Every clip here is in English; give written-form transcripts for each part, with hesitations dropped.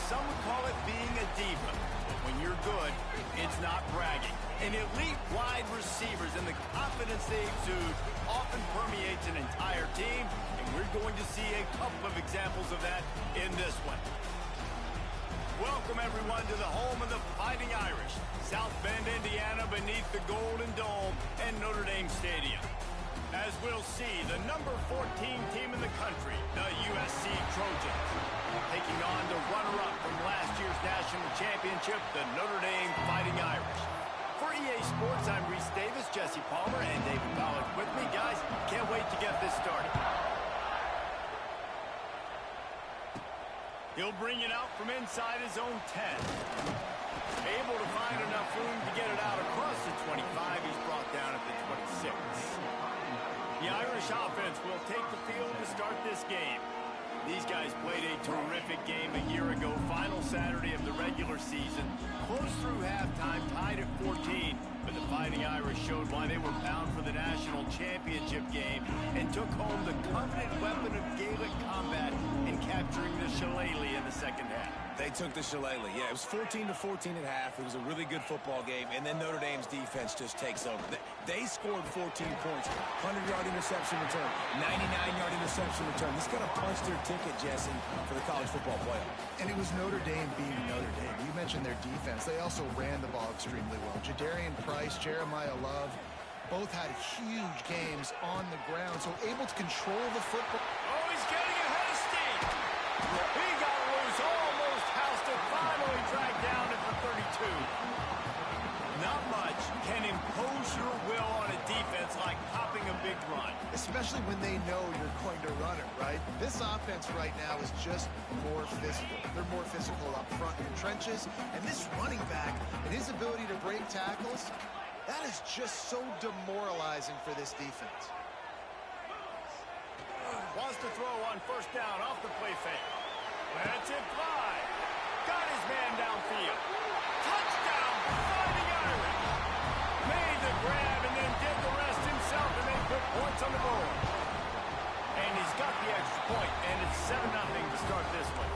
some would call it being a diva. But when you're good, it's not bragging. And elite wide receivers and the confidence they exude often permeates an entire team, and we're going to see a couple of examples of that in this one. Welcome, everyone, to the home of the Fighting Irish, South Bend, Indiana, beneath the Golden Dome and Notre Dame Stadium. As we'll see, the number 14 team in the country, the USC Trojans, taking on the runner-up from last year's national championship, the Notre Dame Fighting Irish. For EA Sports, I'm Reese Davis, Jesse Palmer, and David Pollack with me. Guys, can't wait to get this started. He'll bring it out from inside his own 10. Able to find enough room to get it out across the 25. He's brought down at the 26. The Irish offense will take the field to start this game. These guys played a terrific game a year ago, final Saturday of the regular season. Close through halftime, tied at 14. But the Fighting Irish showed why they were bound for the national championship game and took home the coveted weapon of Gaelic combat in capturing the shillelagh in the second half. They took the shillelagh. Yeah, it was 14-14 at half. It was a really good football game, and then Notre Dame's defense just takes over. They scored 14 points, 100-yard interception return, 99-yard interception return. This got to punch their ticket, Jesse, for the college football playoff. And it was Notre Dame being Notre Dame. You mentioned their defense. They also ran the ball extremely well. Jadarian Price, Jeremiah Love, both had huge games on the ground, so able to control the football. Oh, he's getting ahead of steam. He got loose, almost housed it, finally dragged down at the 32. Not much can impose your will on a defense like popping a big run. Especially when they know you're going to run it, right? This offense right now is just more physical. They're more physical up front in the trenches, and this running back and his ability to break tackles, that is just so demoralizing for this defense. Wants to throw on first down off the play fake. Lets it fly. Got his man downfield. Touchdown, Fighting Irish. Made the grab and then did the rest himself, and they put points on the board. And he's got the extra point, and it's 7-0 to start this one.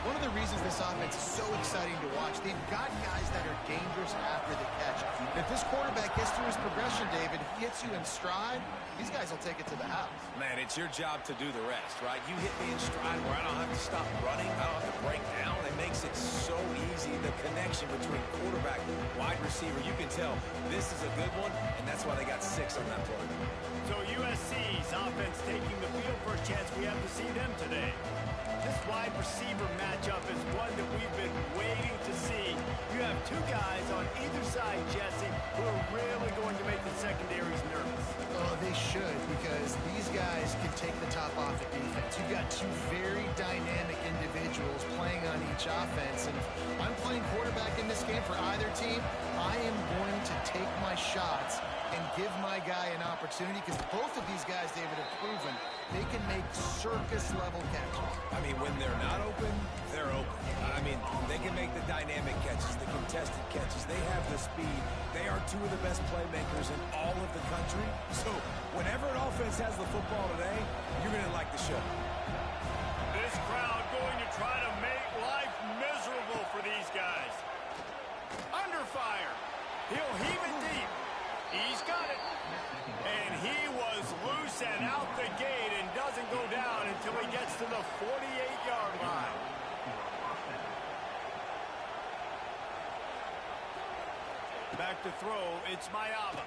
One of the reasons this offense is so exciting to watch, they've got guys that are dangerous after the catch. If this quarterback gets through his progression, David, hits you in stride, these guys will take it to the house. Man, it's your job to do the rest, right? You hit me in stride where I don't have to stop running, I don't have to break down. It makes it so easy. The connection between quarterback and wide receiver, you can tell this is a good one, and that's why they got 6 on that play. So USC's offense taking the field. First chance we have to see them today. This wide receiver matchup is one that we've been waiting to see. You have two guys on either side, Jesse, who are really going to make the secondaries nervous. Oh, they should, because these guys can take the top off the defense. You've got two very dynamic individuals playing on each offense, and if I'm playing quarterback in this game for either team, I am going to take my shots and give my guy an opportunity, because both of these guys, David, have proven they can make circus-level catches. I mean, when they're not open, they're open. I mean, they can make the dynamic catches, the contested catches. They have the speed. They are two of the best playmakers in all of the country. So whenever an offense has the football today, you're going to like the show. This crowd going to try to make life miserable for these guys. Under fire. He'll heave it deep. He's got it. And he was loose and out the gate and doesn't go down until he gets to the 48-yard line. Back to throw, it's Mayava.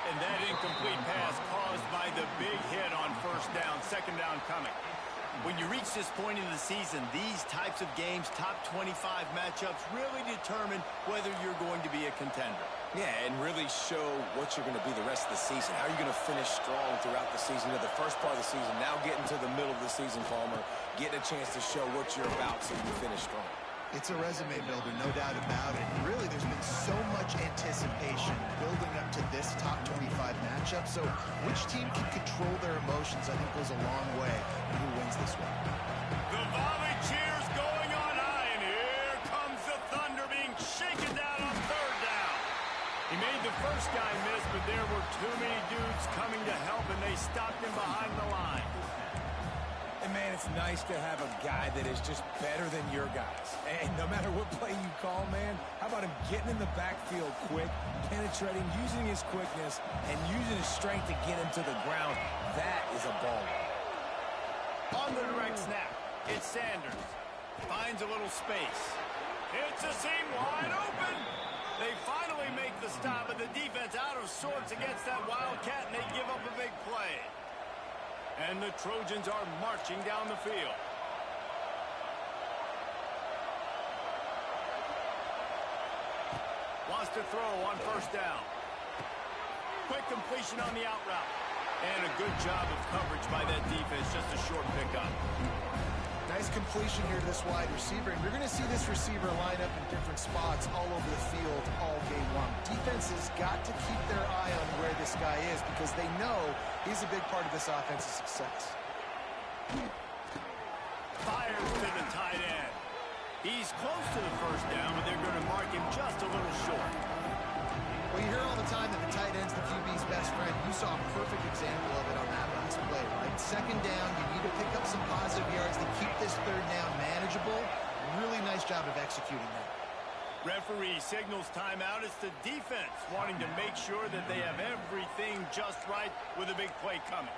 And that incomplete pass caused by the big hit on first down, second down coming. When you reach this point in the season, these types of games, top 25 matchups, really determine whether you're going to be a contender. Yeah, and really show what you're going to be the rest of the season. How are you going to finish strong throughout the season, or the first part of the season, now getting to the middle of the season, Palmer, getting a chance to show what you're about so you can finish strong. It's a resume builder, no doubt about it. Really, there's been so much anticipation building up to this top 25 matchup, so which team can control their emotions, I think, goes a long way in who wins this one. The volley cheers going on high, and here comes the Thunder being shaken down on third down. He made the first guy miss, but there were too many dudes coming to help, and they stopped him behind the line. And, man, it's nice to have a guy that is just better than your guys. And no matter what play you call, man, how about him getting in the backfield quick, penetrating, using his quickness, and using his strength to get him to the ground. That is a ball. On the direct snap, it's Sanders. Finds a little space. It's a seam wide open. They finally make the stop, but the defense out of sorts against that Wildcat, and they give up a big play. And the Trojans are marching down the field. Wants to throw on first down. Quick completion on the out route. And a good job of coverage by that defense, just a short pickup. Nice completion here to this wide receiver, and you're going to see this receiver line up in different spots all over the field all game long. Defense has got to keep their eye on where this guy is because they know he's a big part of this offense's success. Fires to the tight end. He's close to the first down, but they're going to mark him just a little short. Well, you hear all the time that the tight end's the QB's best friend. You saw a perfect example of it on that last play, right? Second down, you need to pick up some positive yards to keep this third down manageable. Really nice job of executing that. Referee signals timeout. It's the defense wanting to make sure that they have everything just right with a big play coming.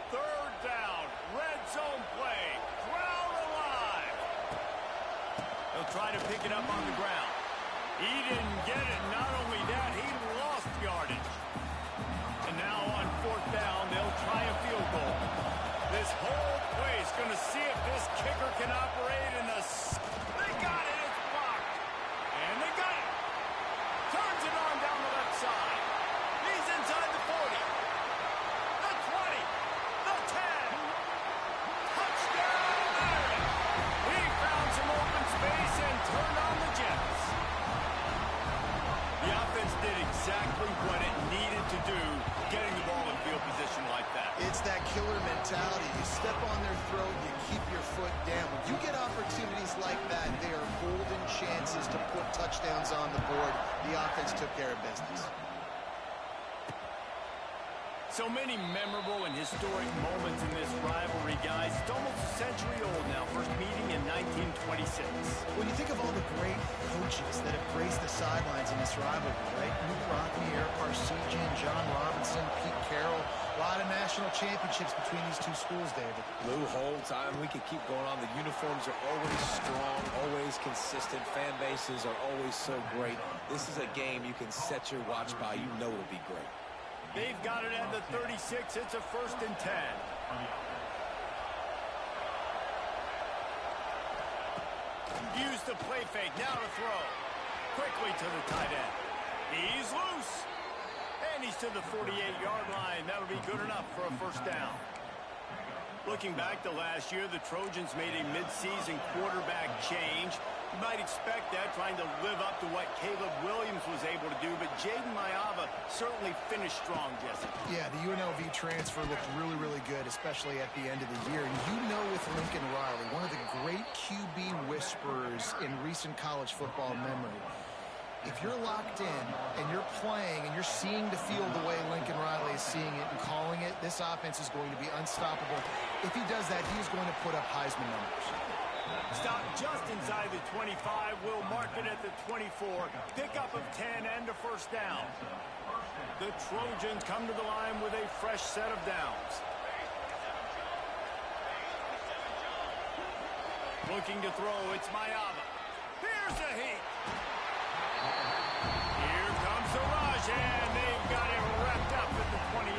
Third down, red zone play. Crowd alive. They'll try to pick it up on the ground. He didn't get it. Not only that, he lost yardage. And now on fourth down, they'll try a field goal. This whole play is going to see if this kicker can operate in the... They got it. It's blocked. And they got it. Turns it on down the left side. He's inside the 40. The 20. The 10. Touchdown, Larry. He found some open space and turned on the Jets. The offense did exactly what it needed to do, getting the ball in field position like that. It's that killer mentality. You step on their throat, you keep your foot down. When you get opportunities like that, they are golden chances to put touchdowns on the board. The offense took care of business. So many memorable and historic moments in this rivalry, guys. It's almost a century old now. First meeting in 1926. When you think of all the great coaches that have graced the sidelines in this rivalry, right? Luke Rockne, Eric Parsegian, John Robinson, Pete Carroll. A lot of national championships between these two schools, David. Lou Holtz, we could keep going on. The uniforms are always strong, always consistent. Fan bases are always so great. This is a game you can set your watch by. You know it'll be great. They've got it at the 36. It's a 1st and 10. Use the play fake. Now to throw. Quickly to the tight end. He's loose. And he's to the 48-yard line. That'll be good enough for a first down. Looking back to last year, the Trojans made a midseason quarterback change. You might expect that, trying to live up to what Caleb Williams was able to do, but Jaden Maiava certainly finished strong, Jesse. Yeah, the UNLV transfer looked really, really good, especially at the end of the year. And you know with Lincoln Riley, one of the great QB whisperers in recent college football memory, if you're locked in and you're playing and you're seeing the field the way Lincoln Riley is seeing it and calling it, this offense is going to be unstoppable. If he does that, he's going to put up Heisman numbers. Stop just inside the 25. We'll mark it at the 24. Pickup of 10 and a first down. The Trojans come to the line with a fresh set of downs. Looking to throw, it's Maiava. Here's a heat. Here comes the rush, and they've got it wrapped up at the 28.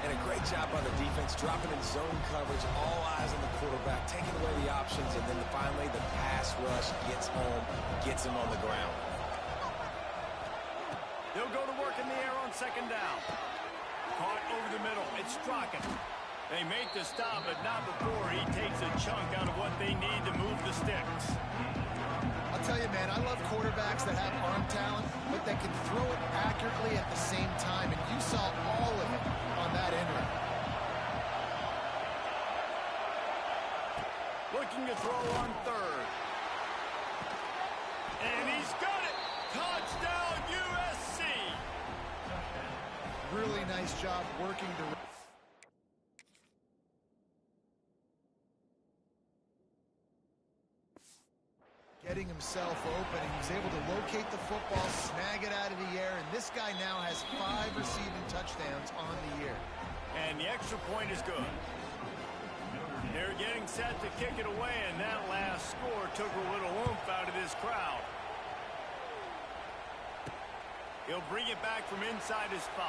And a great job by the defense, dropping in zone coverage, all eyes on the quarterback, taking away the options, and then finally the pass rush gets home, gets him on the ground. They'll go to work in the air on second down. Caught over the middle. It's Strachan. They make the stop, but not before he takes a chunk out of what they need to move the sticks. I'll tell you, man, I love quarterbacks that have arm talent, but that can throw it accurately at the same time, and you saw all of it on that end route. Looking to throw on third. And he's got it! Touchdown, USC! Really nice job working the... Getting himself open, and he's able to locate the football, snag it out of the air, and this guy now has 5 receiving touchdowns on the year. And the extra point is good. They're getting set to kick it away, and that last score took a little oomph out of this crowd. He'll bring it back from inside his 5.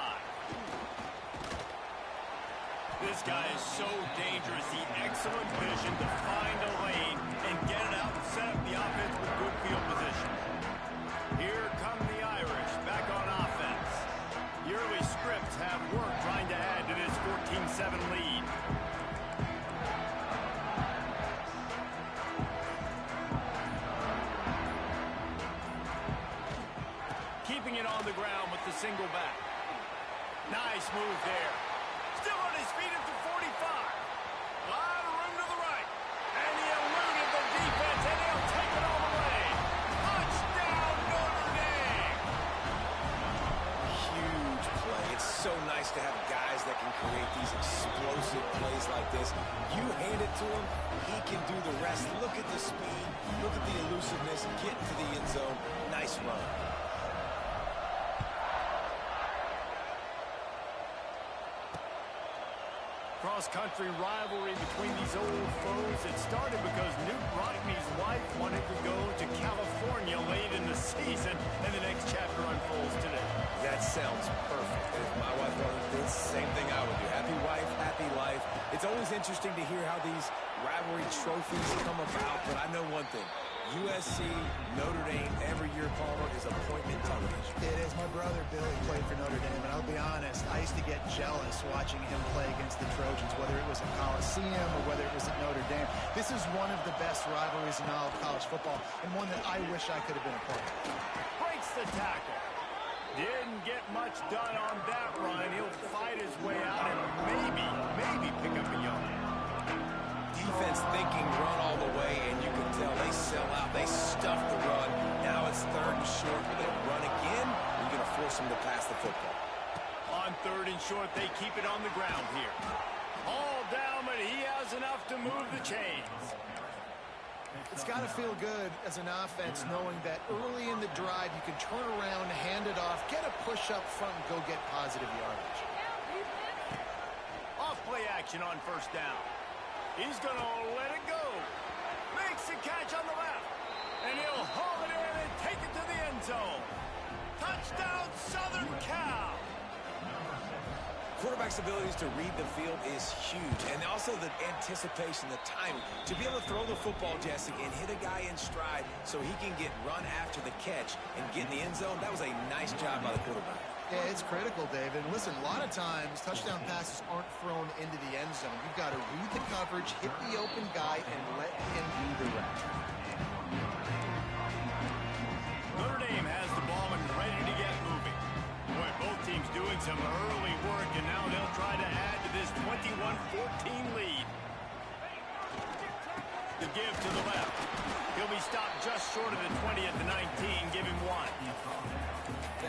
This guy is so dangerous. The excellent vision to find a lane and get it out and set up the offense with good field position. Here come the Irish back on offense. The early scripts have work trying to add to this 14-7 lead. Keeping it on the ground with the single back. Nice move there. Still on his feet at the 45. A lot of room to the right. And he eluded the defense, and he'll take it all the way. Touchdown, Notre Dame! Huge play. It's so nice to have guys that can create these explosive plays like this. You hand it to him, he can do the rest. Look at the speed. Look at the elusiveness. Get to the end zone. Nice run. Cross-country rivalry between these old foes. It started because Newt Rockne's wife wanted to go to California late in the season, and the next chapter unfolds today. That sounds perfect. If my wife wanted this, same thing I would do. Happy wife, happy life. It's always interesting to hear how these rivalry trophies come about, but I know one thing. USC, Notre Dame, every year, Palmer, is appointment television. It is. My brother Billy played for Notre Dame, and I'll be honest, I used to get jealous watching him play against the Trojans, whether it was at Coliseum or whether it was at Notre Dame. This is one of the best rivalries in all of college football, and one that I wish I could have been a part of. Breaks the tackle. Didn't get much done on that run. He'll fight his way out and maybe pick up a yard. Defense thinking run all the way, and you can tell they sell out. They stuff the run. Now it's 3rd and short. Will they run again? You're going to force them to pass the football. On 3rd and short, they keep it on the ground here. All down, but he has enough to move the chains. It's got to feel good as an offense knowing that early in the drive you can turn around, hand it off, get a push up front, and go get positive yardage. Off play action on 1st down. He's going to let it go. Makes the catch on the left. And he'll haul it in and take it to the end zone. Touchdown, Southern Cal. Quarterback's abilities to read the field is huge. And also the anticipation, the timing. To be able to throw the football, Jesse, and hit a guy in stride so he can get run after the catch and get in the end zone, that was a nice job by the quarterback. Yeah, it's critical, David. Listen, a lot of times touchdown passes aren't thrown into the end zone. You've got to read the coverage, hit the open guy, and let him do the rest. Notre Dame has the ball and ready to get moving. Boy, both teams doing some early work, and now they'll try to add to this 21-14 lead. The give to the left. He'll be stopped just short of the 20 at the 19. Give him 1.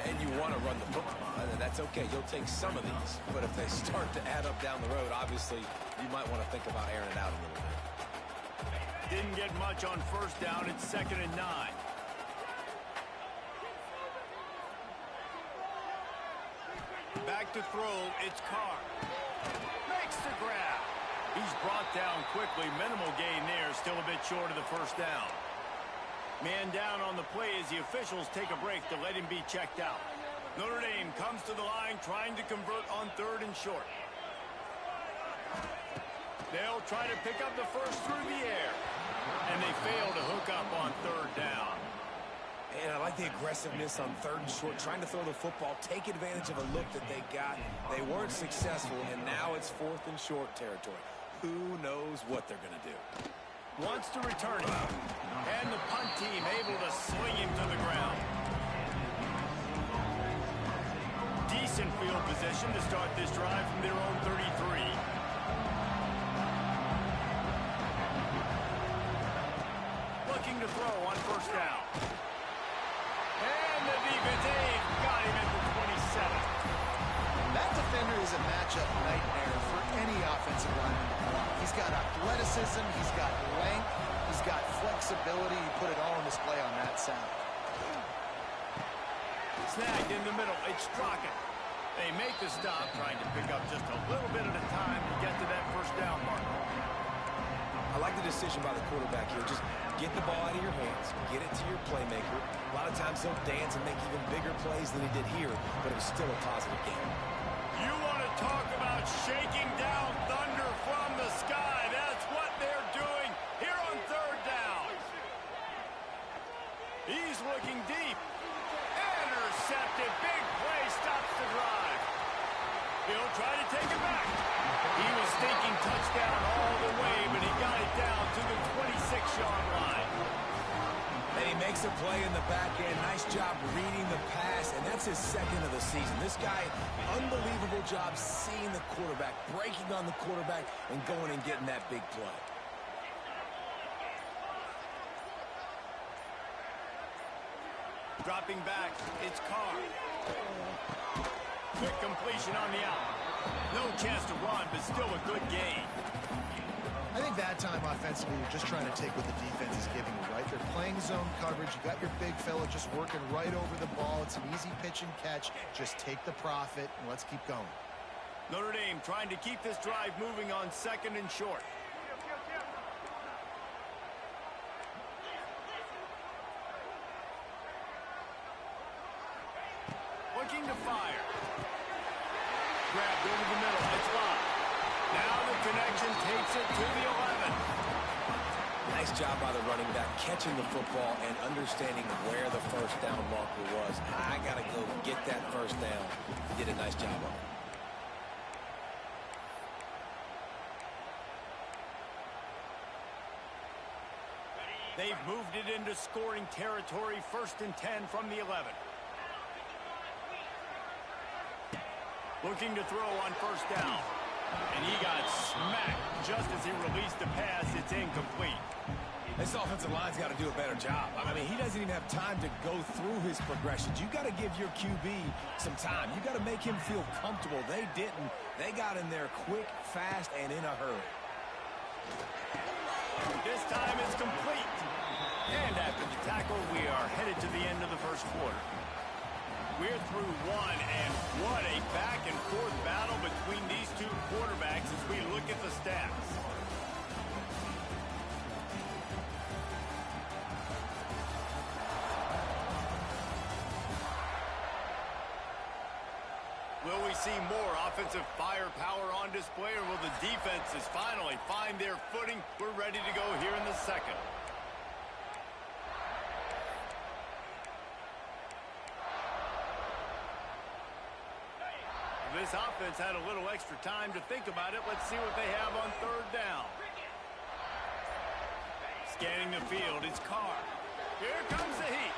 And you want to run the football. That's okay. You'll take some of these. But if they start to add up down the road, obviously, you might want to think about airing it out a little bit. Didn't get much on 1st down. It's 2nd and 9. Back to throw. It's Carr. Makes the grab. He's brought down quickly. Minimal gain there. Still a bit short of the 1st down. Man down on the play as the officials take a break to let him be checked out. Notre Dame comes to the line trying to convert on 3rd and short. They'll try to pick up the first through the air. And they fail to hook up on 3rd down. And I like the aggressiveness on 3rd and short, trying to throw the football, take advantage of a look that they got. They weren't successful, and now it's 4th and short territory. Who knows what they're going to do? Wants to return him. And the punt team able to sling him to the ground. Decent field position to start this drive from their own 33. Looking to throw on 1st down. And the defense got him at the 27. That defender is a matchup nightmare for any offensive lineman to block. He's got athleticism, he's got length, he's got flexibility. He put it all on display on that side. Snagged in the middle. It's Straka. They make the stop, trying to pick up just a little bit at a time to get to that first down mark. I like the decision by the quarterback here. Just get the ball out of your hands, get it to your playmaker. A lot of times he'll dance and make even bigger plays than he did here, but it was still a positive game. You want to talk about shaking down thunder from the sky. That's what they're doing here on third down. He's looking deep. Intercepted. Big play stops the drive. He'll try to take it back. He was thinking touchdown all the way, but he got it down to the 26-yard line. And he makes a play in the back end. Nice job reading the pass, and that's his second of the season. This guy, unbelievable job seeing the quarterback, breaking on the quarterback, and going and getting that big play. Dropping back, it's Carr. Quick completion on the out. No chance to run, but still a good gain. I think that time offensively, you're just trying to take what the defense is giving you, right? They're playing zone coverage. You got your big fella just working right over the ball. It's an easy pitch and catch. Just take the profit, and let's keep going. Notre Dame trying to keep this drive moving on second and short. Looking to fire. Grabbed over the middle. It's Bob. Now the connection takes it to the 11. Nice job by the running back, catching the football and understanding where the first down marker was. I got to go get that first down. He did a nice job of it. They've moved it into scoring territory, 1st and 10 from the 11. Looking to throw on first down. And he got smacked just as he released the pass. It's incomplete. This offensive line's got to do a better job. I mean, he doesn't even have time to go through his progressions. You got to give your QB some time. You got to make him feel comfortable. They didn't. They got in there quick, fast, and in a hurry. This time it's complete. And after the tackle, we are headed to the end of the first quarter. We're through one, and what a back-and-forth battle between these two quarterbacks as we look at the stats. Will we see more offensive firepower on display, or will the defenses finally find their footing? We're ready to go here in the second. This offense had a little extra time to think about it. Let's see what they have on third down. Scanning the field, it's Carr. Here comes the heat.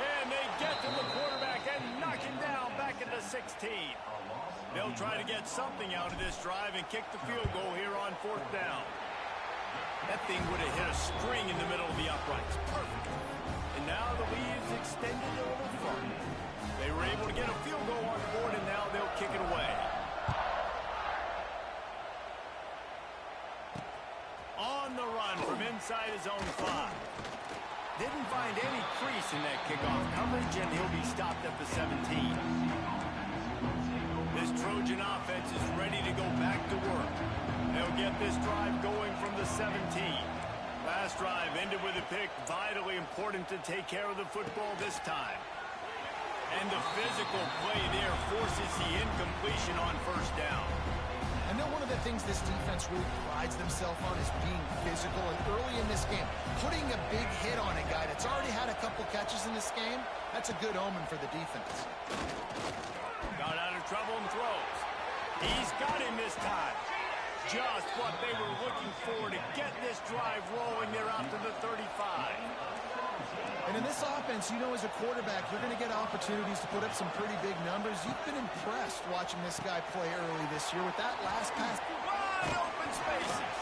And they get to the quarterback and knock him down back at the 16. They'll try to get something out of this drive and kick the field goal here on 4th down. That thing would have hit a string in the middle of the uprights. Perfect. And now the lead is extended a little further. They were able to get a field goal on board, and now they'll kick it away. On the run from inside his own 5. Didn't find any crease in that kickoff coverage, and he'll be stopped at the 17. This Trojan offense is ready to go back to work. They'll get this drive going from the 17. Last drive ended with a pick. Vitally important to take care of the football this time. And the physical play there forces the incompletion on first down. I know one of the things this defense really prides themselves on is being physical. And early in this game, putting a big hit on a guy that's already had a couple catches in this game, that's a good omen for the defense. Got out of trouble and throws. He's got him this time. Just what they were looking for to get this drive rolling. They're out to the 35. And in this offense, you know, as a quarterback, you're going to get opportunities to put up some pretty big numbers. You've been impressed watching this guy play early this year with that last pass. Wide open spaces.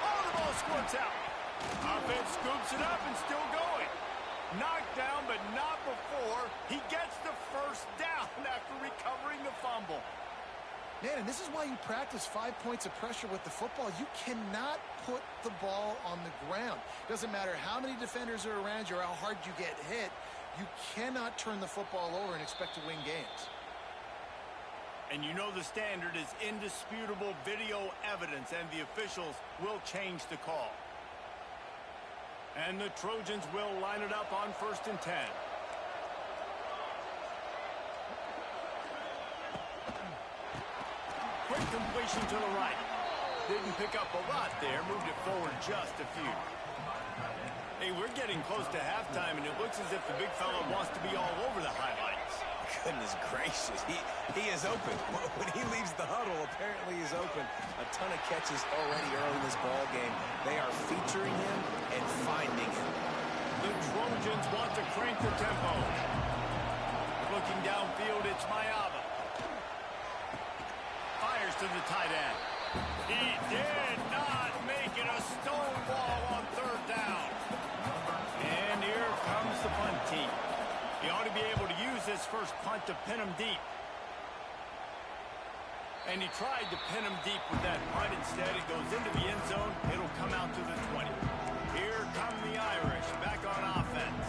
Oh, the ball squirts out. Offense scoops it up and still going. Knocked down, but not before he gets the first down after recovering the fumble. Man, and this is why you practice 5 points of pressure with the football. You cannot put the ball on the ground. Doesn't matter how many defenders are around you or how hard you get hit. You cannot turn the football over and expect to win games. And you know the standard is indisputable video evidence, and the officials will change the call. And the Trojans will line it up on 1st and 10. Quick completion to the right. Didn't pick up a lot there. Moved it forward just a few. Hey, we're getting close to halftime, and it looks as if the big fella wants to be all over the highlights. Goodness gracious, he is open. When he leaves the huddle, apparently he's open. A ton of catches already early in this ball game. They are featuring him and finding him. The Trojans want to crank the tempo. Looking downfield, it's Mayava. Fires to the tight end. He did not make it a stonewall on 3rd down. And here comes the punt team. He ought to be able to use this first punt to pin him deep. And he tried to pin him deep with that punt. Instead, it goes into the end zone. It'll come out to the 20. Here come the Irish back on offense.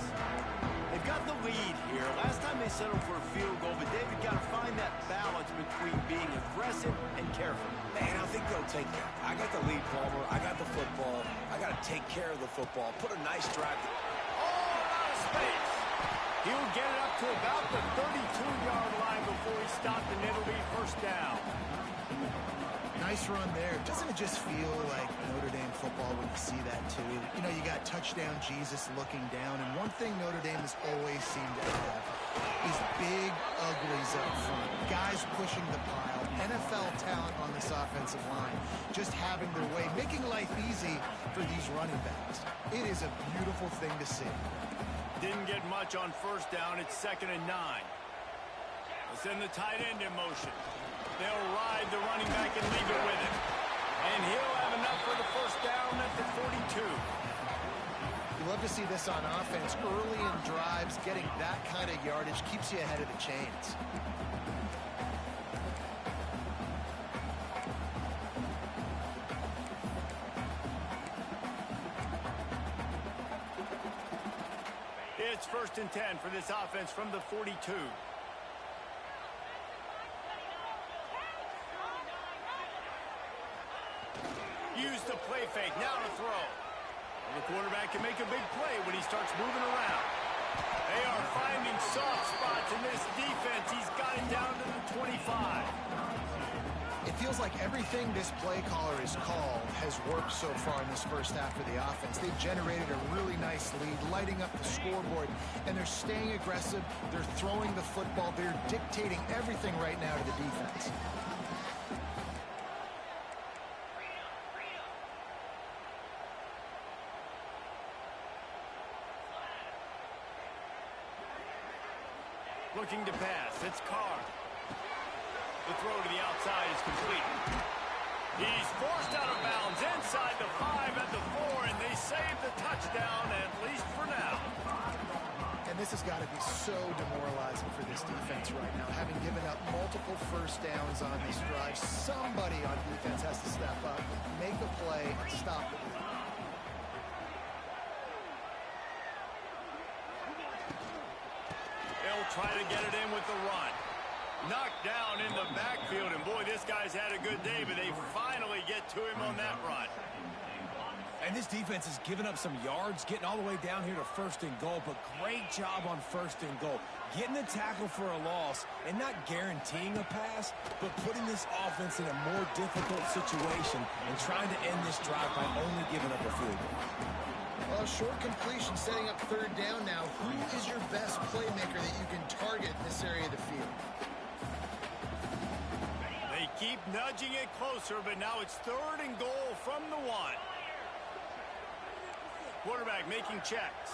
They've got the lead here. Last time they settled for a field goal, but David got to find that balance between being aggressive and careful. Man, I think they'll take that. I got the lead, Palmer. I got the football. I got to take care of the football. Put a nice drive. Oh, out of space. He'll get it up to about the 32-yard line before he stopped, and it'll be 1st down. Nice run there. Doesn't it just feel like Notre Dame football when you see that too? You know, you got touchdown Jesus looking down, and one thing Notre Dame has always seemed to have is big uglies up front. Guys pushing the pile. NFL talent on this offensive line. Just having their way, making life easy for these running backs. It is a beautiful thing to see. Didn't get much on 1st down. It's 2nd and 9. Let's send the tight end in motion. They'll ride the running back and leave it with him. And he'll have enough for the 1st down at the 42. You love to see this on offense. Early in drives, getting that kind of yardage keeps you ahead of the chains. It's 1st and 10 for this offense from the 42. Use the play fake. Now to throw. Well, the quarterback can make a big play when he starts moving around. They are finding soft spots in this defense. He's got it down to the 25. It feels like everything this play caller has called has worked so far in this first half for the offense. They've generated a really nice lead, lighting up the scoreboard, and they're staying aggressive. They're throwing the football. They're dictating everything right now to the defense. Looking to pass. It's Carr. The throw to the outside is complete. He's forced out of bounds inside the 5 at the 4, and they save the touchdown, at least for now. And this has got to be so demoralizing for this defense right now. Having given up multiple 1st downs on this drive, somebody on defense has to step up, make a play, and stop it. They'll try to get it in with the run. Knocked down in the backfield, and boy, this guy's had a good day, but they finally get to him on that run. And this defense has given up some yards, getting all the way down here to 1st and goal, but great job on 1st and goal. Getting the tackle for a loss and not guaranteeing a pass, but putting this offense in a more difficult situation and trying to end this drive by only giving up a field goal. Well, short completion, setting up 3rd down now. Who is your best playmaker that you can target in this area of the field? They keep nudging it closer, but now it's 3rd and goal from the 1. Quarterback making checks.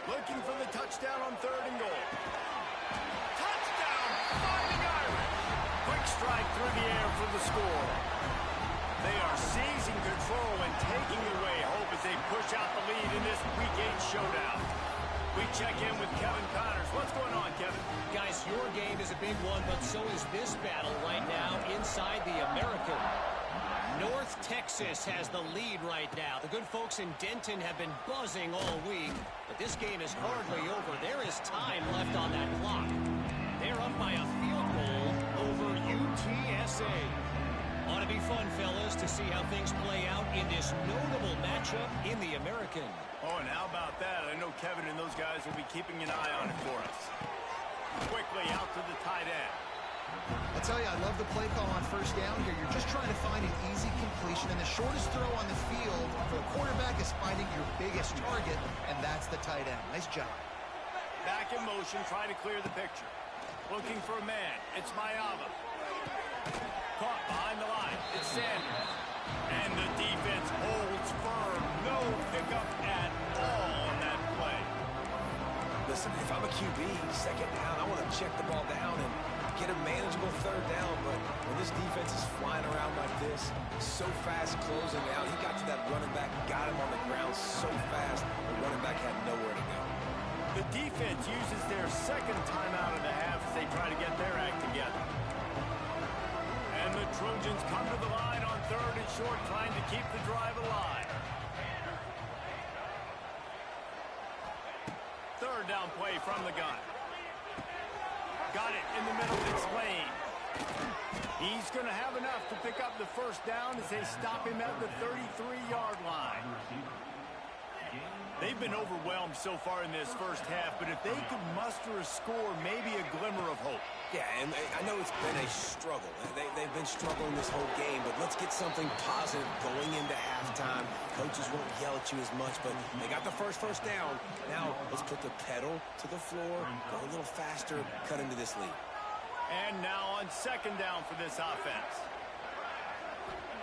Looking for the touchdown on 3rd and goal. Touchdown! Finding Irish. Quick strike through the air for the score. They are seizing control and taking away hope as they push out the lead in this Week 8 showdown. We check in with Kevin Connors. What's going on, Kevin? Guys, your game is a big one, but so is this battle right now inside the American. North Texas has the lead right now. The good folks in Denton have been buzzing all week, but this game is hardly over. There is time left on that clock. They're up by a field goal over UTSA. Ought to be fun, fellas, to see how things play out in this notable matchup in the American. Oh, and how about that? I know Kevin and those guys will be keeping an eye on it for us. Quickly out to the tight end. I tell you, I love the play call on first down here. You're just trying to find an easy completion, and the shortest throw on the field for the quarterback is finding your biggest target, and that's the tight end. Nice job. Back in motion, trying to clear the picture. Looking for a man. It's Mayava. Caught behind the line. It's Sanders. And the defense holds firm. No pickup at all on that play. Listen, if I'm a QB, second down, I want to check the ball down and get a manageable third down. But when this defense is flying around like this, so fast closing out, he got to that running back, got him on the ground so fast, the running back had nowhere to go. The defense uses their second timeout of the half as they try to get their act together. And the Trojans come to the line on third and short, trying to keep the drive alive. Third down play from the gun. Got it in the middle. It's Lane. He's going to have enough to pick up the first down as they stop him at the 33-yard line. They've been overwhelmed so far in this first half, but if they could muster a score, maybe a glimmer of hope. Yeah, and I know it's been a struggle. They've been struggling this whole game, but let's get something positive going into halftime. Coaches won't yell at you as much, but they got the first down. Now let's put the pedal to the floor, go a little faster, cut into this lead. And now on second down for this offense.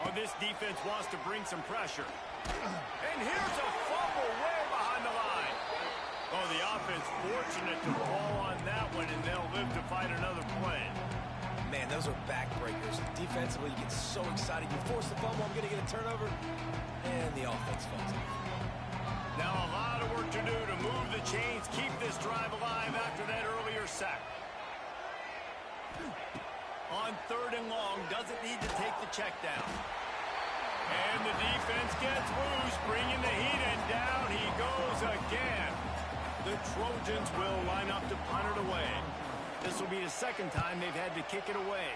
Oh, this defense wants to bring some pressure. And here's a fumble way behind the line. Oh, the offense fortunate to fall on that one, and they'll live to fight another play. Man, those are backbreakers. Defensively, you get so excited. You force the fumble, I'm going to get a turnover, and the offense falls off. Now a lot of work to do to move the chains, keep this drive alive after that earlier sack. On third and long, doesn't need to take the check down. And the defense gets loose, bringing the heat, and down he goes again. The Trojans will line up to punt it away. This will be the second time they've had to kick it away.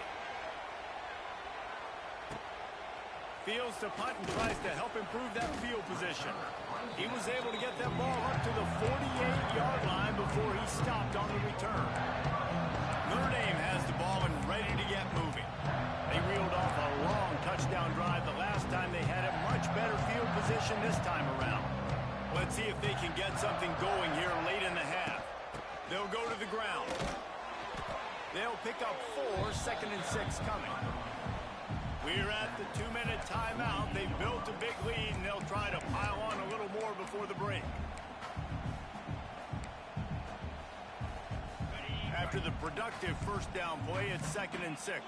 Fields to punt and tries to help improve that field position. He was able to get that ball up to the 48-yard line before he stopped on the return. Notre Dame has the ball and ready to get moving. They reeled off a long touchdown drive the last time they had a much better field position this time around. Let's see if they can get something going here late in the half. They'll go to the ground. They'll pick up 4, second and 6 coming. We're at the 2-minute timeout. They've built a big lead, and they'll try to pile on a little more before the break. After the productive first down play, it's second and 6.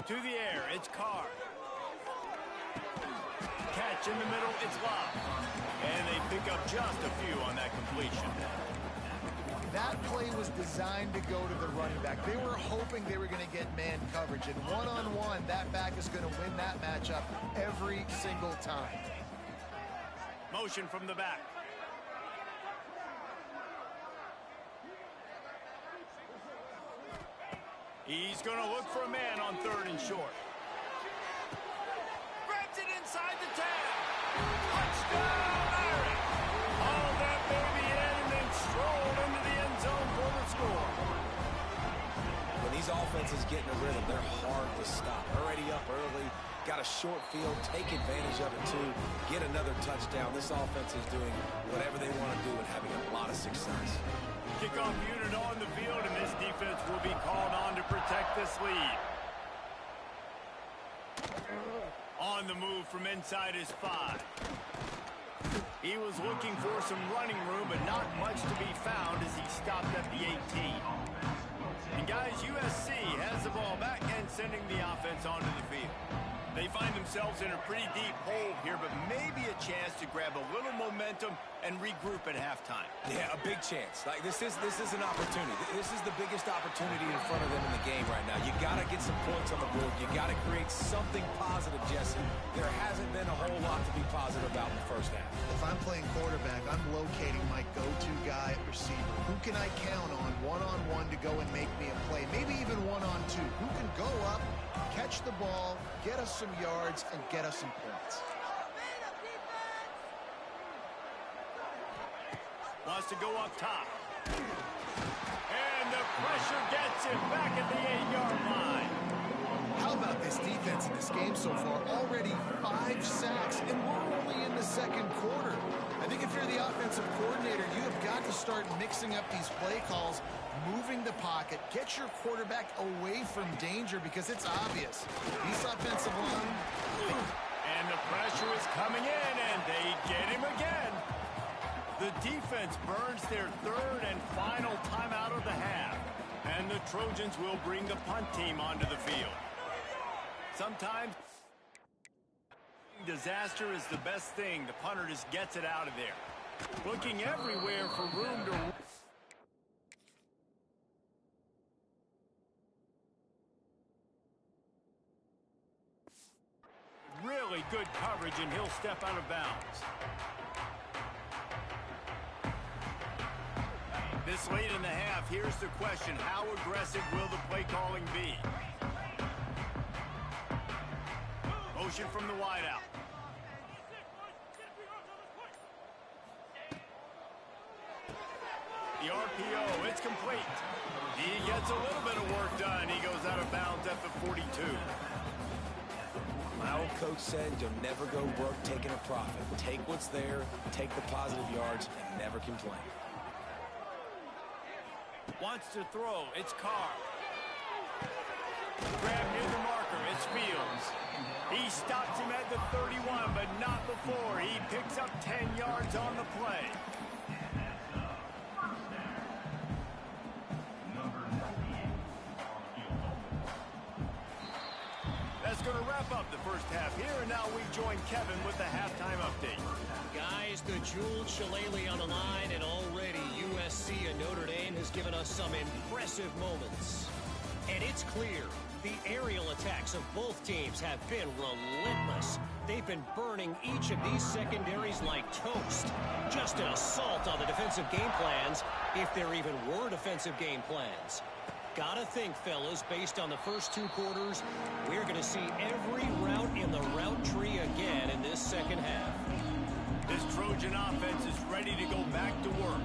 To the air, it's Carr. Catch in the middle, it's Love. And they pick up just a few on that completion. That play was designed to go to the running back. They were hoping they were going to get man coverage. And one-on-one, that back is going to win that matchup every single time. Motion from the back. He's going to look for a man on third and short. Grabs it inside the 10. Touchdown, Irish. Hauled that baby in and then strolled into the end zone for the score. When these offenses get in a rhythm, they're hard to stop. Already up early, got a short field, take advantage of it too, get another touchdown. This offense is doing whatever they want to do and having a lot of success. Kickoff unit on the field, and this defense will be called on to protect this lead. On the move from inside his 5. He was looking for some running room, but not much to be found as he stopped at the 18. And guys, USC has the ball back and sending the offense onto the field. They find themselves in a pretty deep hole here, but maybe a chance to grab a little momentum and regroup at halftime. Yeah, a big chance. Like this is an opportunity. This is the biggest opportunity in front of them in the game right now. You got to get some points on the board. You got to create something positive, Jesse. There hasn't been a whole lot to be positive about in the first half. If I'm playing quarterback, I'm locating my go-to guy at receiver. Who can I count on one-on-one to go and make me a play? Maybe even one-on-two. Who can go up, catch the ball, get us some yards, and get us some points? Wants to go up top. And the pressure gets him back at the 8-yard line. How about this defense in this game so far? Already 5 sacks, and we're only in the second quarter. I think if you're the offensive coordinator, you have got to start mixing up these play calls, moving the pocket, get your quarterback away from danger because it's obvious. This offensive line. And the pressure is coming in, and they get him again. The defense burns their third and final timeout of the half. And the Trojans will bring the punt team onto the field. Sometimes disaster is the best thing. The punter just gets it out of there. Looking everywhere for room to... Really good coverage, and he'll step out of bounds. This late in the half, here's the question. How aggressive will the play calling be? Motion from the wideout. The RPO, it's complete. He gets a little bit of work done. He goes out of bounds at the 42. My old coach said you'll never go broke taking a profit. Take what's there, take the positive yards, and never complain. Wants to throw. It's Carr. Grab near the marker. It's Fields. He stops him at the 31, but not before. He picks up 10 yards on the play. That's going to wrap up the first half here, and now we join Kevin with the halftime update. Guys, the jeweled shillelagh on the line, and already USC and Notre Dame has given us some impressive moments. And it's clear, the aerial attacks of both teams have been relentless. They've been burning each of these secondaries like toast. Just an assault on the defensive game plans, if there even were defensive game plans. Gotta think, fellas, based on the first 2 quarters, we're going to see every route in the route tree again in this second half. This Trojan offense is ready to go back to work.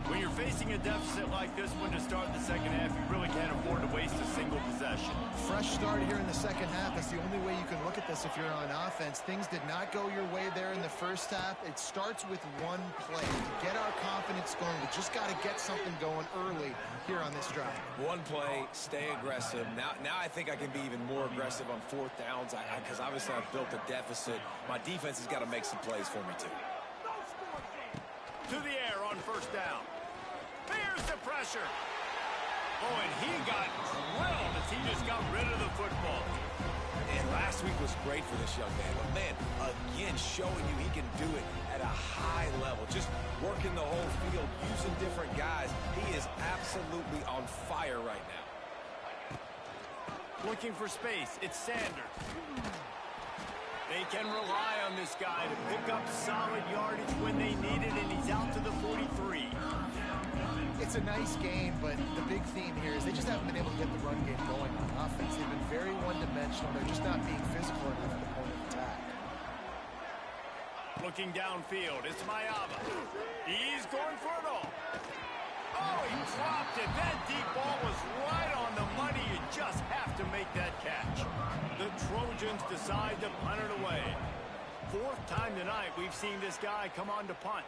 When you're facing a deficit like this one to start the second half, you really can't afford to waste a single possession. Fresh start here in the second half. That's the only way you can look at this if you're on offense. Things did not go your way there in the first half. It starts with one play. To get our confidence going, we just got to get something going early here on this drive. One play, stay aggressive. Now I think I can be even more aggressive on 4th downs because obviously I've built a deficit. My defense has got to make some plays for me, too. To the air on first down. There's the pressure. Oh, and he got drilled as he just got rid of the football. And last week was great for this young man. But, man, again, showing you he can do it at a high level. Just working the whole field, using different guys. He is absolutely on fire right now. Looking for space. It's Sanders. They can rely on this guy to pick up solid yardage when they need it, and he's out to the 43. It's a nice game, but the big theme here is they just haven't been able to get the run game going on offense. They've been very one-dimensional. They're just not being physical enough at the point of attack. Looking downfield, it's Mayava. He's going for it all. Oh, he dropped it. That deep ball was right on the money. You just have to make that catch. The Trojans decide to punt it away. 4th time tonight we've seen this guy come on to punt.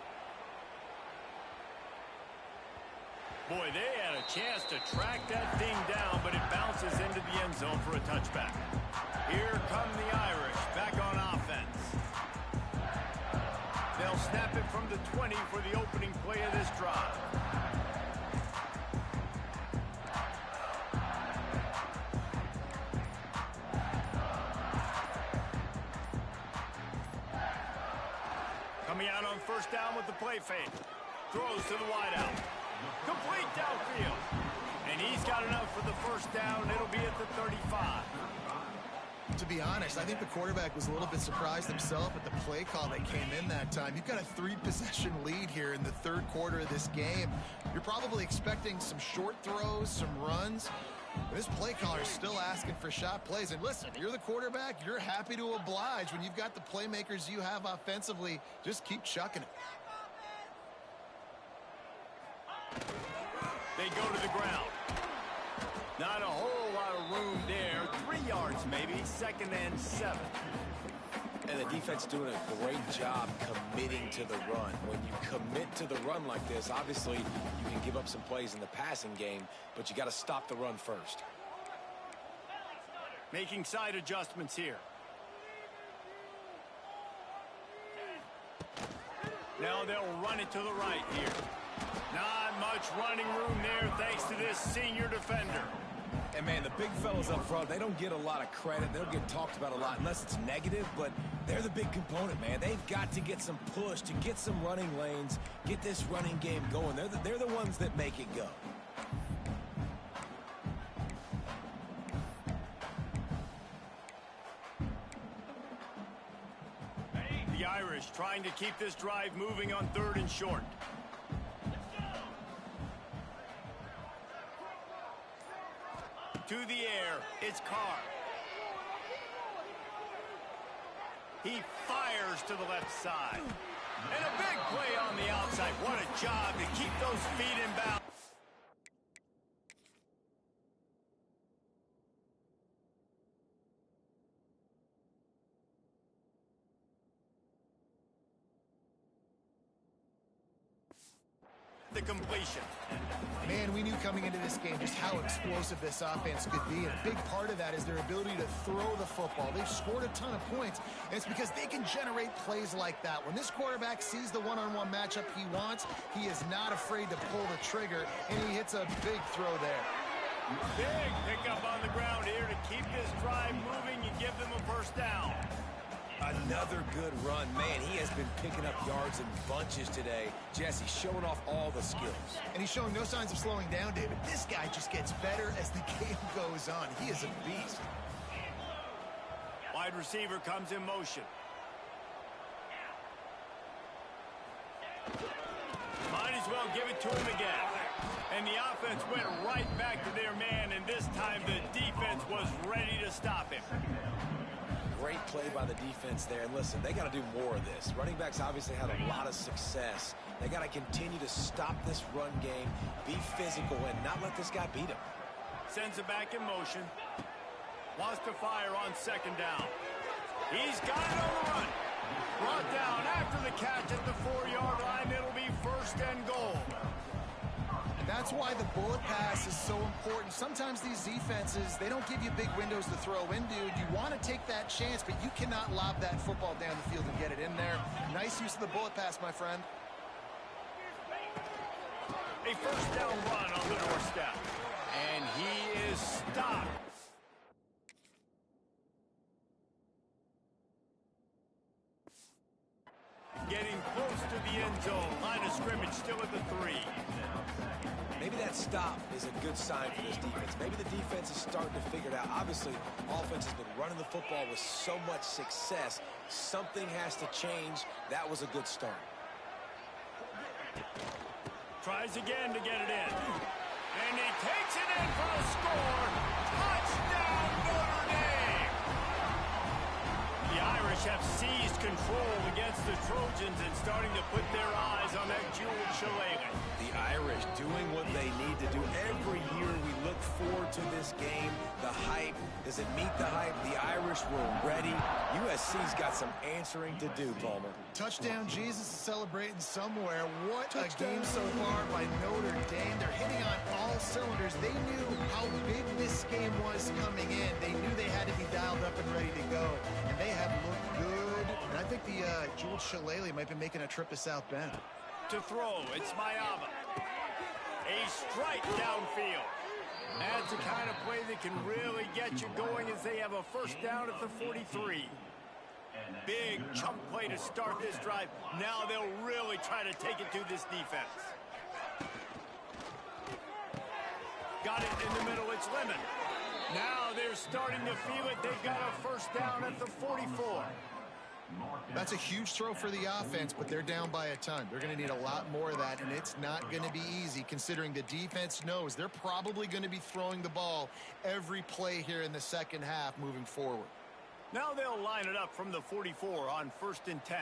Boy, they had a chance to track that thing down, but it bounces into the end zone for a touchback. Here come the Irish back on offense. They'll snap it from the 20 for the opening play of this drive. Coming out on first down with the play fake. Throws to the wideout. Complete downfield. And he's got enough for the first down. It'll be at the 35. To be honest, I think the quarterback was a little bit surprised himself at the play call that came in that time. You've got a 3-possession lead here in the third quarter of this game. You're probably expecting some short throws, some runs. This play caller is still asking for shot plays. And listen, you're the quarterback. You're happy to oblige. When you've got the playmakers you have offensively, just keep chucking it. They go to the ground. Not a whole lot of room there. 3 yards maybe. 2nd and 7. And the defense doing a great job committing to the run. When you commit to the run like this, obviously you can give up some plays in the passing game, but you got to stop the run first. Making side adjustments here. Now they'll run it to the right here. Not much running room there thanks to this senior defender. And, man, the big fellas up front, they don't get a lot of credit. They don't get talked about a lot unless it's negative, but they're the big component, man. They've got to get some push, to get some running lanes, get this running game going. They're the ones that make it go. The Irish trying to keep this drive moving on 3rd and short. To the air, it's Carr. He fires to the left side. And a big play on the outside. What a job to keep those feet in bounds. The completion. Man, we knew coming into this game just how explosive this offense could be. And a big part of that is their ability to throw the football. They've scored a ton of points, and it's because they can generate plays like that. When this quarterback sees the one-on-one matchup he wants, he is not afraid to pull the trigger, and he hits a big throw there. Big pickup on the ground here to keep this drive moving and give them a first down. Another good run. Man, he has been picking up yards in bunches today. Jesse showing off all the skills. And he's showing no signs of slowing down, David. This guy just gets better as the game goes on. He is a beast. Wide receiver comes in motion. Might as well give it to him again. And the offense went right back to their man, and this time the defense was ready to stop him. Great play by the defense there. And listen, they got to do more of this. Running backs obviously had a lot of success. They got to continue to stop this run game, be physical, and not let this guy beat him. Sends it back in motion. Wants to fire on 2nd down. He's got it on the run. Brought down after the catch at the 4-yard line. It'll be 1st and goal. That's why the bullet pass is so important. Sometimes these defenses, they don't give you big windows to throw into. You want to take that chance, but you cannot lob that football down the field and get it in there. Nice use of the bullet pass, my friend. A first down run on the doorstep. And he is stopped. Getting close to the end zone. Line of scrimmage still at the 3. Maybe that stop is a good sign for this defense. Maybe the defense is starting to figure it out. Obviously, offense has been running the football with so much success. Something has to change. That was a good start. Tries again to get it in. And he takes it in for a score. Touchdown, Notre Dame! The Irish have seized control against the Trojans and starting to put their eyes on that Jewel Shillelagh. The Irish doing what they need to do. Every year we look forward to this game. The hype, does it meet the hype? The Irish were ready. USC's got some answering to do, Palmer. Touchdown Jesus is celebrating somewhere. What a game so far by Notre Dame. They're hitting on all cylinders. They knew how big this game was coming in. They knew they had to be dialed up and ready to go. And they have looked good. And I think the Jewel Shillelagh might be making a trip to South Bend. To throw, it's Mayava. A strike downfield. That's the kind of play that can really get you going as they have a first down at the 43. Big chunk play to start this drive. Now they'll really try to take it to this defense. Got it in the middle. It's Lemon. Now they're starting to feel it. They've got a first down at the 44. That's a huge throw for the offense, but they're down by a ton. They're going to need a lot more of that, and it's not going to be easy considering the defense knows they're probably going to be throwing the ball every play here in the second half moving forward. Now they'll line it up from the 44 on 1st and 10.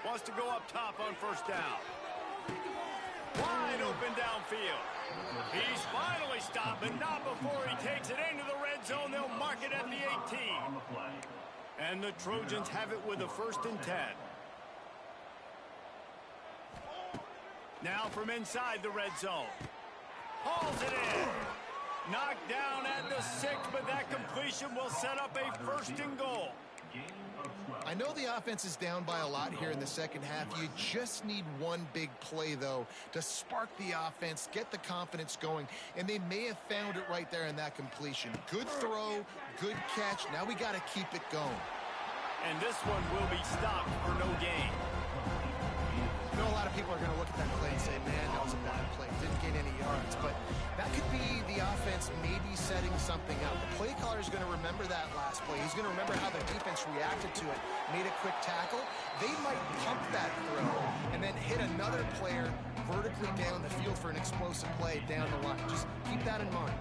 Wants to go up top on first down. Wide open downfield. He's finally stopped, but not before he takes it into the red zone. They'll mark it at the 18. And the Trojans have it with a 1st and 10. Now from inside the red zone. Hauls it in. Knocked down at the 6, but that completion will set up a 1st and goal. I know the offense is down by a lot here in the second half. You just need one big play, though, to spark the offense, get the confidence going, and they may have found it right there in that completion. Good throw, good catch. Now we got to keep it going. And this one will be stopped for no gain. I know a lot of people are going to look at that play and say, man, that was a bad play. Didn't gain any yards. But that could be the offense maybe setting something up. The play caller is going to remember that last play. He's going to remember how the defense reacted to it, made a quick tackle. They might pump that throw and then hit another player vertically down the field for an explosive play down the line. Just keep that in mind.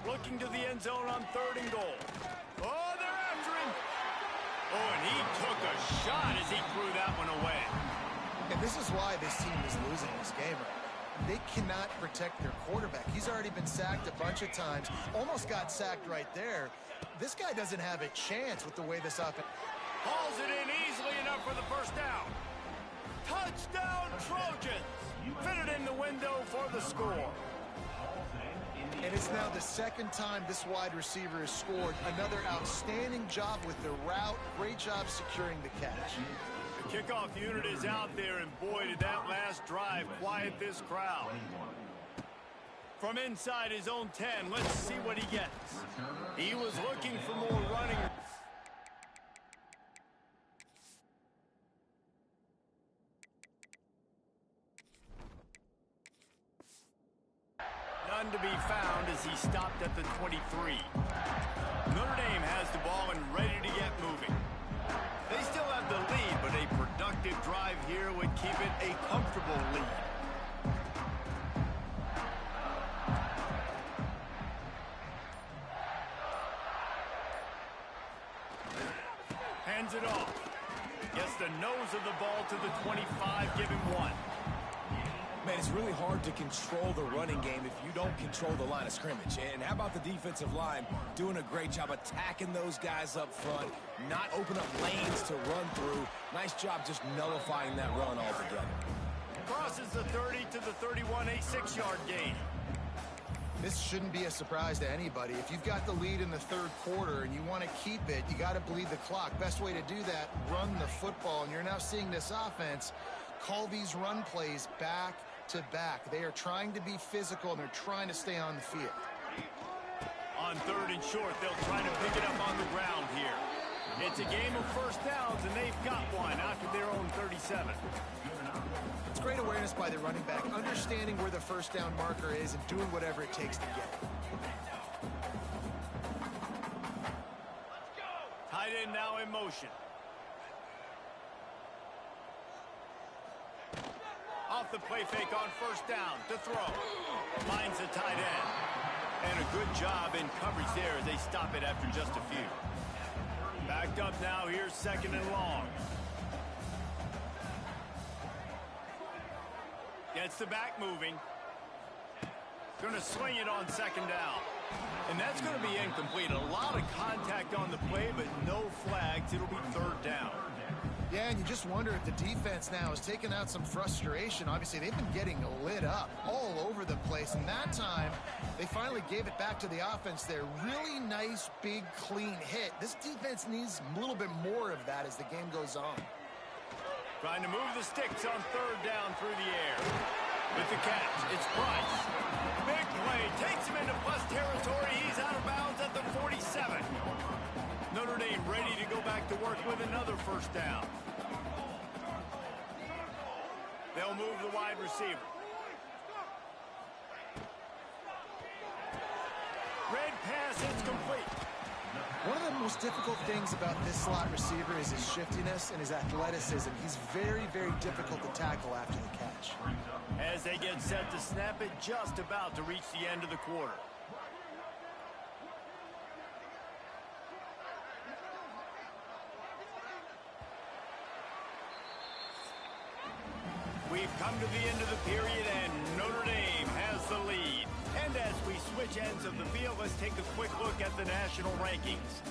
Looking to the end zone on 3rd and goal. Oh, they're after him. Oh, and he took a shot as he threw that one away. And this is why this team is losing this game. They cannot protect their quarterback. He's already been sacked a bunch of times. Almost got sacked right there. This guy doesn't have a chance with the way this offense... Hauls it in easily enough for the 1st down. Touchdown, Trojans. Fit it in the window for the score. And it's now the 2nd time this wide receiver has scored. Another outstanding job with the route. Great job securing the catch. The kickoff unit is out there, and boy, did that last drive quiet this crowd. From inside his own 10, let's see what he gets. He was looking for more running. None to be found as he stopped at the 23. Notre Dame has the ball and ready to get moving. They still have the lead, but a productive drive here would keep it a comfortable lead. Hands it off. Gets the nose of the ball to the 25, give him 1. Man, it's really hard to control the running game if you don't control the line of scrimmage. And how about the defensive line doing a great job attacking those guys up front, not open up lanes to run through. Nice job just nullifying that run altogether. Crosses the 30 to the 31, a 6-yard gain. This shouldn't be a surprise to anybody. If you've got the lead in the 3rd quarter and you want to keep it, you got to bleed the clock. Best way to do that, run the football. And you're now seeing this offense call these run plays back to back. They are trying to be physical, and they're trying to stay on the field. On 3rd and short, they'll try to pick it up on the ground here. It's a game of 1st downs, and they've got one after their own 37. It's great awareness by the running back, understanding where the 1st down marker is and doing whatever it takes to get it. Tight end now in motion. Off the play fake on 1st down to throw. Finds the tight end. And a good job in coverage there as they stop it after just a few. Backed up now, here's 2nd and long. Gets the back moving. Going to swing it on 2nd down. And that's going to be incomplete. A lot of contact on the play, but no flags. It'll be 3rd down. Yeah, and you just wonder if the defense now is taking out some frustration. Obviously, they've been getting lit up all over the place. And that time, they finally gave it back to the offense there. Really nice, big, clean hit. This defense needs a little bit more of that as the game goes on. Trying to move the sticks on 3rd down through the air. With the catch, it's Price. Big play, takes him into plus territory. He's out of bounds at the 47. Notre Dame ready to go back to work with another first down. They'll move the wide receiver. Red pass, it's complete. One of the most difficult things about this slot receiver is his shiftiness and his athleticism. He's very, very difficult to tackle after the catch. As they get set to snap it, just about to reach the end of the quarter. We've come to the end of the period, and Notre Dame has the lead. And as we switch ends of the field, let's take a quick look at the national rankings.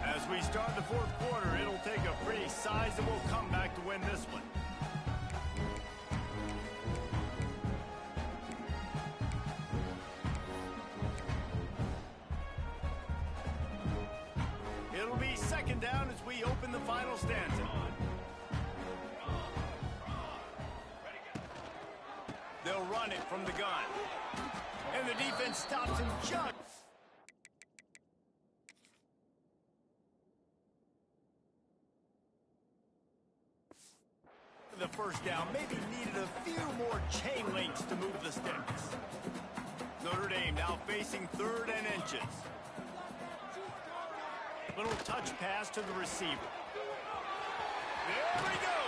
As we start the fourth quarter, it'll take a pretty sizable comeback to win this one. It'll be second down as we open the final stanza. They'll run it from the gun. And the defense stops him just. The first down maybe needed a few more chain links to move the sticks. Notre Dame now facing 3rd and inches. Little touch pass to the receiver. There he goes.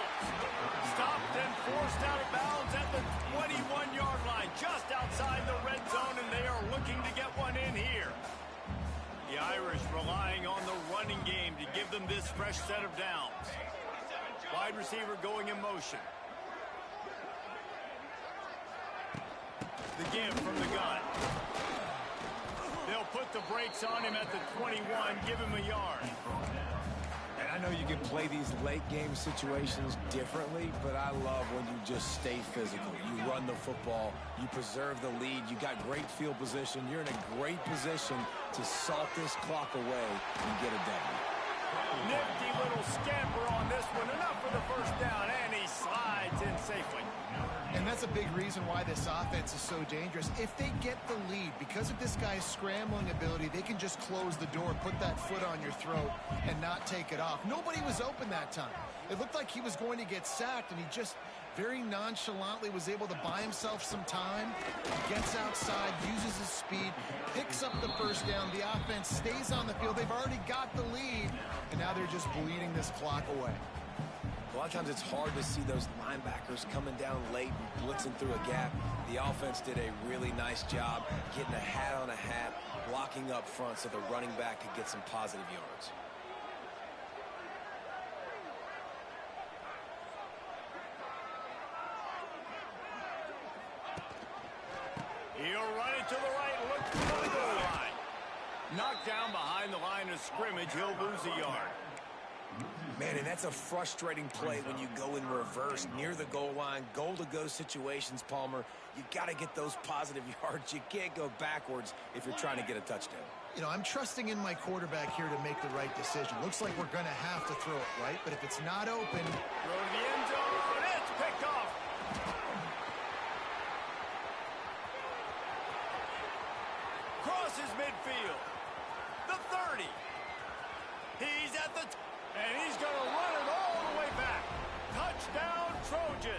Stopped and forced out of bounds at the 21-yard line, just outside the red zone, and they are looking to get one in here. The Irish relying on the running game to give them this fresh set of downs. Wide receiver going in motion. The give from the gun. They'll put the brakes on him at the 21, give him a yard. And I know you can play these late game situations differently, but I love when you just stay physical. You run the football, you preserve the lead, you got great field position, you're in a great position to salt this clock away and get a W. Nifty little scamper on this one, enough for the first down, and he slides in safely. And that's a big reason why this offense is so dangerous. If they get the lead, because of this guy's scrambling ability, they can just close the door, put that foot on your throat, and not take it off. Nobody was open that time. It looked like he was going to get sacked, and he just very nonchalantly was able to buy himself some time. He gets outside, uses his speed, picks up the first down. The offense stays on the field. They've already got the lead, and now they're just bleeding this clock away. A lot of times it's hard to see those linebackers coming down late and blitzing through a gap. The offense did a really nice job getting a hat on a hat, blocking up front so the running back could get some positive yards. He'll run it to the right, look for the goal line. Knocked down behind the line of scrimmage, he'll lose a yard. Man, and that's a frustrating play when you go in reverse near the goal line, goal-to-go situations, Palmer. You got to get those positive yards. You can't go backwards if you're trying to get a touchdown. You know, I'm trusting in my quarterback here to make the right decision. Looks like we're going to have to throw it, right? But if it's not open... Throw to the end zone, it's picked off. Crosses midfield. The 30. He's at the... And he's going to run it all the way back. Touchdown, Trojans.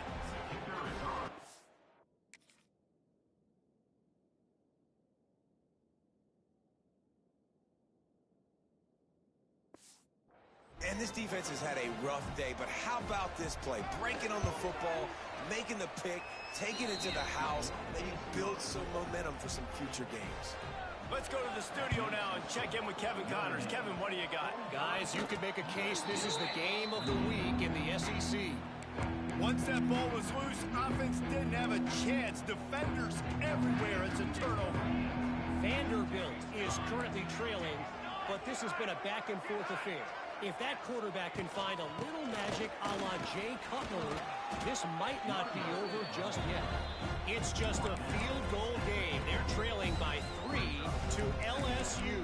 And this defense has had a rough day, but how about this play? Breaking on the football, making the pick, taking it to the house, maybe build some momentum for some future games. Let's go to the studio now and check in with Kevin Connors. Kevin, what do you got? Guys, you could make a case this is the game of the week in the SEC. Once that ball was loose, offense didn't have a chance. Defenders everywhere. It's a turnover. Vanderbilt is currently trailing, but this has been a back-and-forth affair. If that quarterback can find a little magic a la Jay Cutler, this might not be over just yet. It's just a field goal game. They're trailing by 3 to LSU.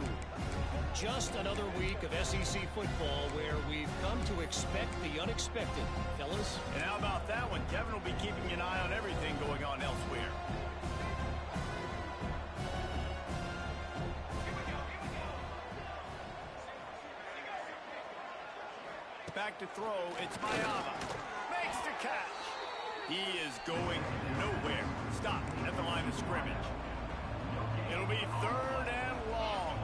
Just another week of SEC football where we've come to expect the unexpected, fellas. And how about that one? Kevin will be keeping an eye on everything going on elsewhere. Back to throw, it's Mayama. Makes the catch. He is going nowhere. Stop at the line of scrimmage. It'll be 3rd and long.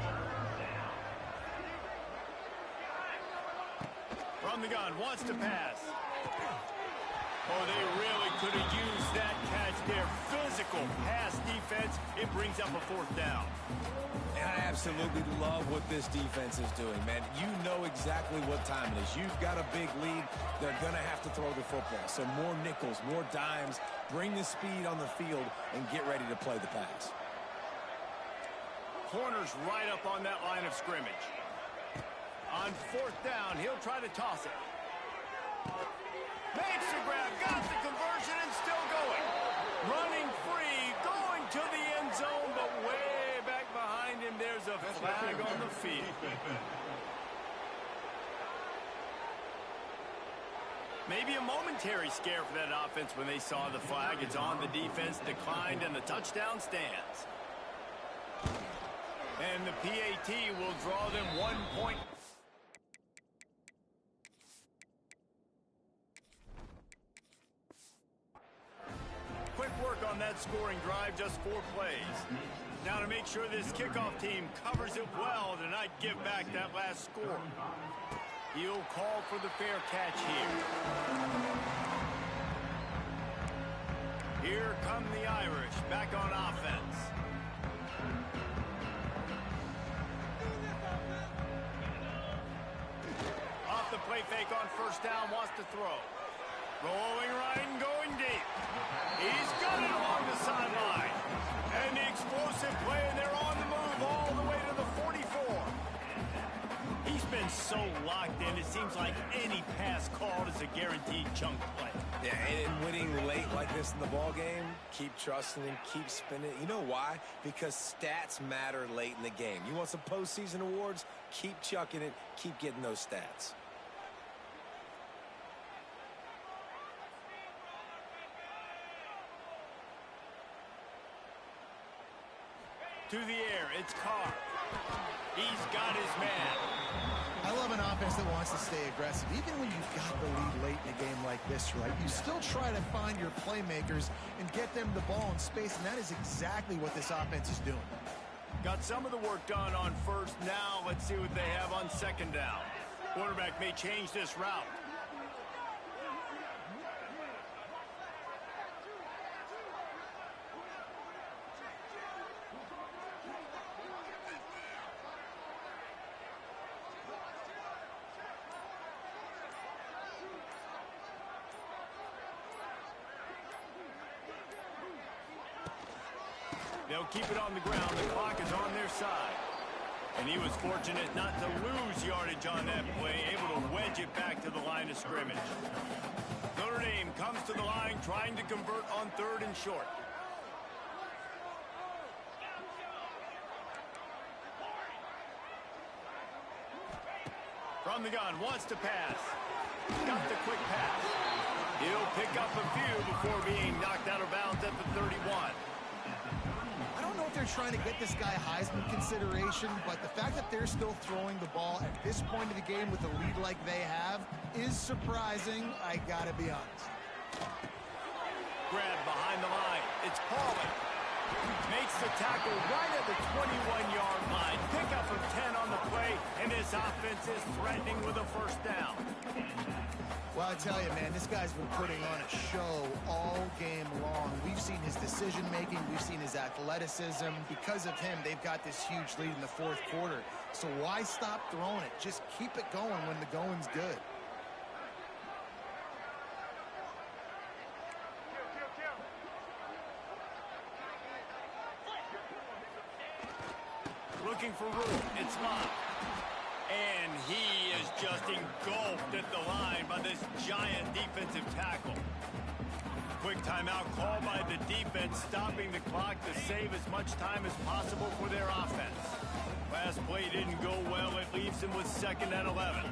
From the gun, wants to pass. Oh, they really could have used that catch there. Physical pass defense. It brings up a 4th down. And I absolutely love what this defense is doing, man. You know exactly what time it is. You've got a big lead. They're going to have to throw the football. So more nickels, more dimes. Bring the speed on the field and get ready to play the pass. Corner's right up on that line of scrimmage. On 4th down, he'll try to toss it. Makes the grab, got the conversion, and still going. Running free, going to the end zone, but way back behind him, there's a flag on the field. Maybe a momentary scare for that offense when they saw the flag. It's on, the defense declined, and the touchdown stands. And the PAT will draw them 1 point. Quick work on that scoring drive, just 4 plays. Now to make sure this kickoff team covers it well to not give back that last score. He'll call for the fair catch here. Here come the Irish, back on offense. Off the play fake on 1st down, wants to throw. Rolling right and going deep. He's got it along the sideline. And the explosive play, and they're on the move all the way to the 44. He's been so locked in, it seems like any pass called is a guaranteed chunk play. Yeah, and winning late like this in the ball game, keep trusting him, keep spinning. You know why? Because stats matter late in the game. You want some postseason awards? Keep chucking it, keep getting those stats. To the air, it's Carr. He's got his man. I love an offense that wants to stay aggressive. Even when you've got the lead late in a game like this, right? You still try to find your playmakers and get them the ball in space, and that is exactly what this offense is doing. Got some of the work done on 1st. Now let's see what they have on 2nd down. Quarterback may change this route. They'll keep it on the ground. The clock is on their side. And he was fortunate not to lose yardage on that play, able to wedge it back to the line of scrimmage. Notre Dame comes to the line, trying to convert on 3rd and short. From the gun, wants to pass. Got the quick pass. He'll pick up a few before being knocked out of bounds at the 31. I don't know if they're trying to get this guy Heisman consideration, but the fact that they're still throwing the ball at this point of the game with a lead like they have is surprising, I gotta be honest. Grab behind the line. It's Pauly. Makes the tackle right at the 21-yard line. Pickup of 10 on the play, and his offense is threatening with a 1st down. Well, I tell you, man, this guy's been putting on a show all game long. We've seen his decision-making. We've seen his athleticism. Because of him, they've got this huge lead in the 4th quarter. So why stop throwing it? Just keep it going when the going's good. Looking for room. It's Lott. And he is just engulfed at the line by this giant defensive tackle. Quick timeout called by the defense, stopping the clock to save as much time as possible for their offense. Last play didn't go well. It leaves him with 2nd and 11.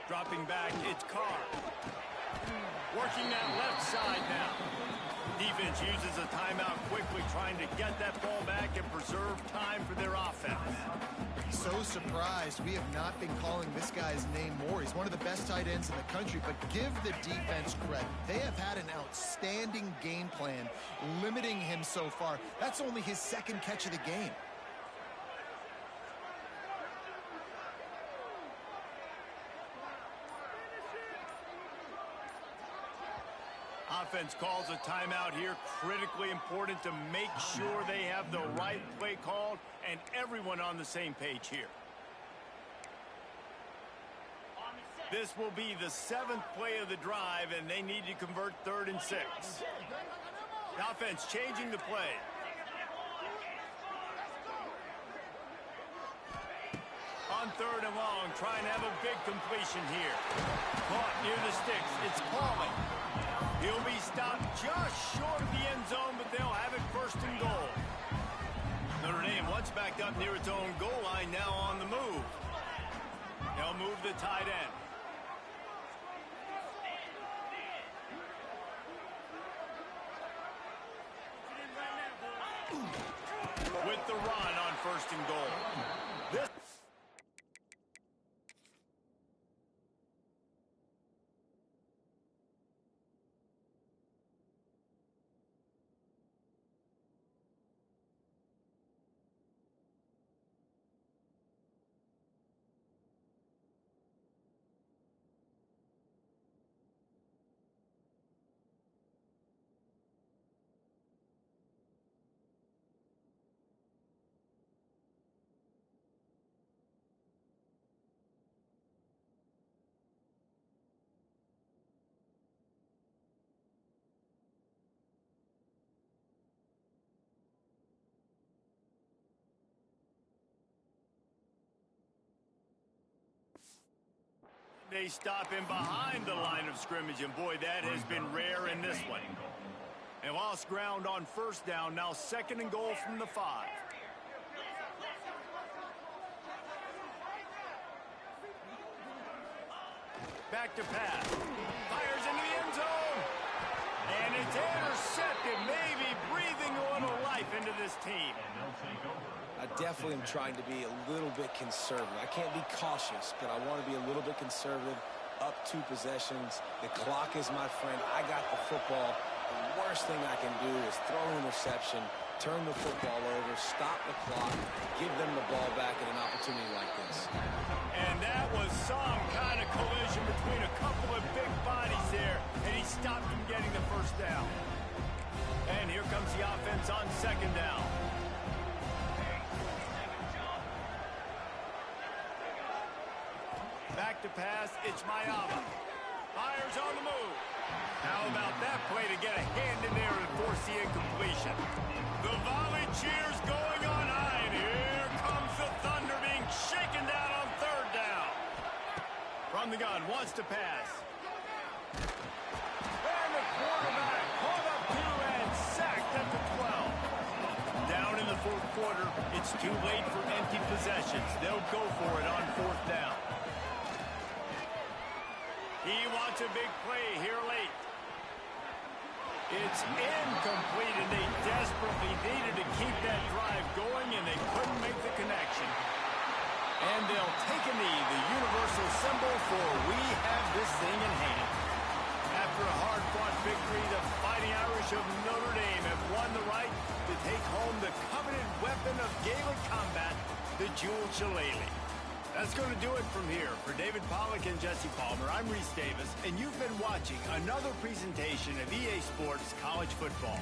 Dropping back, it's Carr. Working that left side now. Defense uses a timeout quickly, trying to get that ball back and preserve time for their offense. So surprised we have not been calling this guy's name more. He's one of the best tight ends in the country, but give the defense credit. They have had an outstanding game plan limiting him so far. That's only his 2nd catch of the game. Offense calls a timeout here. Critically important to make sure they have the right play called and everyone on the same page here. This will be the 7th play of the drive, and they need to convert 3rd and 6. The offense changing the play. On 3rd and long, trying to have a big completion here. Caught near the sticks. It's Pauling. He'll be stopped just short of the end zone, but they'll have it 1st and goal. Notre Dame, once backed up near its own goal line, now on the move. They'll move the tight end. With the run on 1st and goal. This they stop him behind the line of scrimmage, and boy, that has been rare in this one. They lost ground on 1st down, now 2nd and goal from the 5. Back to pass. Fires into the end zone. And it's intercepted, maybe breathing a little life into this team. I definitely am trying to be a little bit conservative. I can't be cautious, but I want to be a little bit conservative. Up 2 possessions. The clock is my friend. I got the football. The worst thing I can do is throw an interception, turn the football over, stop the clock, give them the ball back at an opportunity like this. And that was some kind of collision between a couple of big bodies there, and he stopped him getting the 1st down. And here comes the offense on 2nd down. Back to pass, it's Mayaba. Fires on the move. How about that play to get a hand in there and force the incompletion? The volley cheers going on high, and here comes the Thunder being shaken down on 3rd down. From the gun, wants to pass. And the quarterback caught up 2 and sacked at the 12. Down in the 4th quarter, it's too late for empty possessions. They'll go for it on 4th down. He wants a big play here late. It's incomplete, and they desperately needed to keep that drive going, and they couldn't make the connection. And they'll take a knee, the universal symbol for we have this thing in hand. After a hard-fought victory, the Fighting Irish of Notre Dame have won the right to take home the coveted weapon of Gaelic combat, the Jewel Shillelagh. That's going to do it from here. For David Pollack and Jesse Palmer, I'm Reese Davis, and you've been watching another presentation of EA Sports College Football.